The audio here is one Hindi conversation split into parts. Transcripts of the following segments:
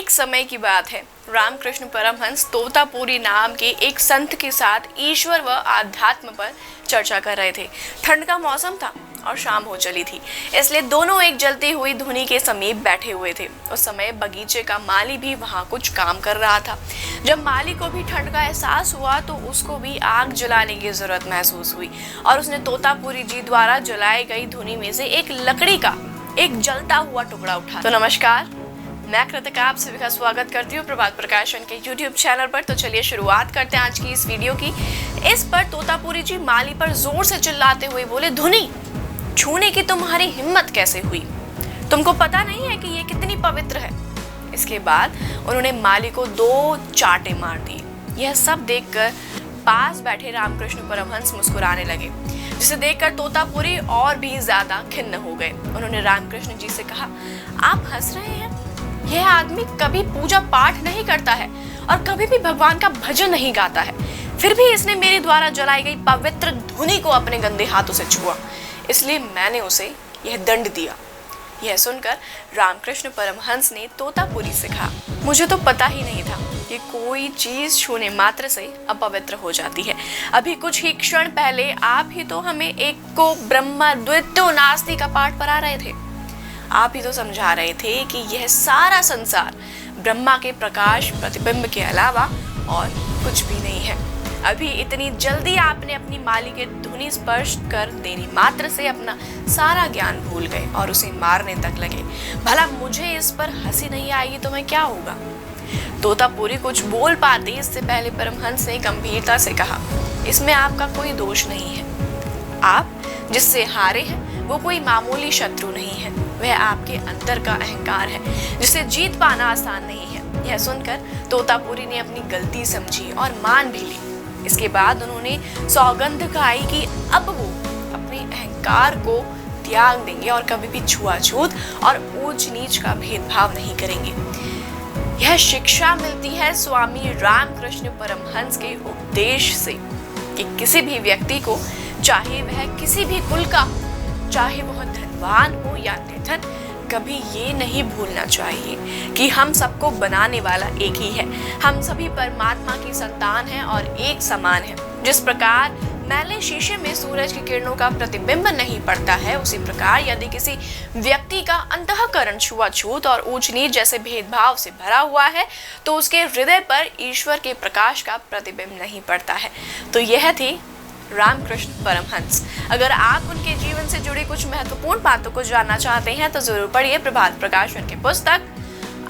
एक समय की बात है। रामकृष्ण परमहंस तोतापुरी नाम के एक संत के साथ ईश्वर व आध्यात्म पर चर्चा कर रहे थे। ठंड का मौसम था और शाम हो चली थी, इसलिए दोनों एक जलती हुई धुनी के समीप बैठे हुए थे। उस समय बगीचे का माली भी वहां कुछ काम कर रहा था। जब माली को भी ठंड का एहसास हुआ तो उसको भी आग जलाने की जरूरत महसूस हुई और उसने तोतापुरी जी द्वारा जलाई गई धुनी में से एक लकड़ी का एक जलता हुआ टुकड़ा उठा। तो नमस्कार, मैं कृतिका आप सभी का स्वागत करती हूँ प्रभात प्रकाशन के YouTube चैनल पर। तो चलिए शुरुआत करते हैं आज की इस वीडियो की। इस पर तोतापुरी जी माली पर जोर से चिल्लाते हुए बोले, धुनी छूने की तुम्हारी हिम्मत कैसे हुई? तुमको पता नहीं है कि ये कितनी पवित्र है? इसके बाद उन्होंने माली को 2 चांटे मार दिए। यह सब देखकर पास बैठे रामकृष्ण परमहंस मुस्कुराने लगे, जिसे देखकर तोतापुरी और भी ज्यादा खिन्न हो गए। उन्होंने रामकृष्ण जी से कहा, आप हंस रहे हैं? यह आदमी कभी पूजा पाठ नहीं करता है और कभी भी भगवान का भजन नहीं गाता है, फिर भी इसने मेरे द्वारा जलाई गई पवित्र धुनी को अपने गंदे हाथों से छुआ, इसलिए मैंने उसे यह दंड दिया। यह सुनकर रामकृष्ण परमहंस ने तोतापुरी से कहा, मुझे तो पता ही नहीं था कि कोई चीज छूने मात्र से अपवित्र हो जाती है। अभी कुछ ही क्षण पहले आप ही तो हमें एक को ब्रह्मा द्वितीयो नास्ति का पाठ पढ़ा रहे थे। आप ही तो समझा रहे थे कि यह सारा संसार ब्रह्मा के प्रकाश प्रतिबिंब के अलावा और कुछ भी नहीं है। अभी इतनी जल्दी आपने अपनी माली के धुनी स्पर्श कर देने मात्र से अपना सारा ज्ञान भूल गए और उसे मारने तक लगे। भला मुझे इस पर हंसी नहीं आएगी तो मैं क्या होगा? तोतापुरी कुछ बोल पाते इससे पहले परमहंस ने गंभीरता से कहा, इसमें आपका कोई दोष नहीं है। आप जिससे हारे हैं वो कोई मामूली शत्रु नहीं है, वह आपके अंदर का अहंकार है जिसे जीत पाना आसान नहीं है। यह सुनकर तोतापुरी ने अपनी गलती समझी और मान भी ली। इसके बाद उन्होंने सौगंध खाई कि अब वो अपने अहंकार को त्याग देंगे और कभी भी छुआछूत और ऊंच नीच का भेदभाव नहीं करेंगे। यह शिक्षा मिलती है स्वामी रामकृष्ण परमहंस के उपदेश से कि किसी भी व्यक्ति को, चाहे वह किसी भी कुल का, चाहे वह धनवान हो या निर्धन, कभी ये नहीं भूलना चाहिए कि हम सबको बनाने वाला एक ही है। हम सभी परमात्मा की संतान हैं और एक समान हैं। जिस प्रकार मैले शीशे में सूरज की किरणों का प्रतिबिंब नहीं पड़ता है, उसी प्रकार यदि किसी व्यक्ति का अंतःकरण छुआछूत और ऊंच नीच जैसे भेदभाव से भरा हुआ है तो उसके हृदय पर ईश्वर के प्रकाश का प्रतिबिंब नहीं पड़ता है। तो यह थी रामकृष्ण परमहंस। अगर आप उनके जीवन से जुड़ी कुछ महत्वपूर्ण बातों को जानना चाहते हैं तो जरूर पढ़िए प्रभात प्रकाशन की पुस्तक।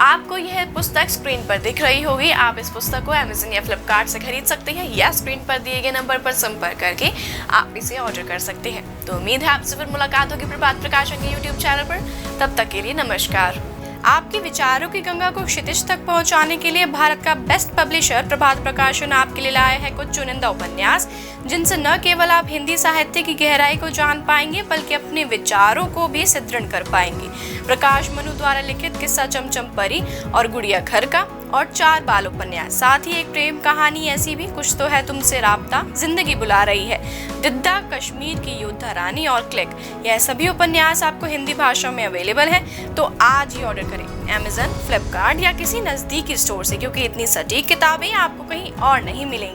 आपको यह पुस्तक स्क्रीन पर दिख रही होगी। आप इस पुस्तक को Amazon या Flipkart से खरीद सकते हैं या स्क्रीन पर दिए गए नंबर पर संपर्क करके आप इसे ऑर्डर कर सकते हैं। तो उम्मीद है आपसे फिर मुलाकात होगी प्रभात प्रकाशन के YouTube चैनल पर। तब तक के लिए नमस्कार। आपके विचारों की गंगा को क्षितिज तक पहुंचाने के लिए भारत का बेस्ट पब्लिशर प्रभात प्रकाशन आपके लिए लाया है कुछ चुनिंदा उपन्यास, जिनसे न केवल आप हिंदी साहित्य की गहराई को जान पाएंगे बल्कि अपने विचारों को भी सुदृढ़ कर पाएंगे। प्रकाश मनु द्वारा लिखित किस्सा चमचम परी और गुड़िया घर का और 4 बाल उपन्यास, साथ ही एक प्रेम कहानी ऐसी भी, कुछ तो है तुमसे राब्ता, जिंदगी बुला रही है, दिद्दा, कश्मीर की योद्धा रानी और क्लिक। यह सभी उपन्यास आपको हिंदी भाषा में अवेलेबल है। तो आज ही ऑर्डर करें Amazon, Flipkart या किसी नजदीकी स्टोर से, क्योंकि इतनी सटीक किताबें आपको कहीं और नहीं मिलेंगी।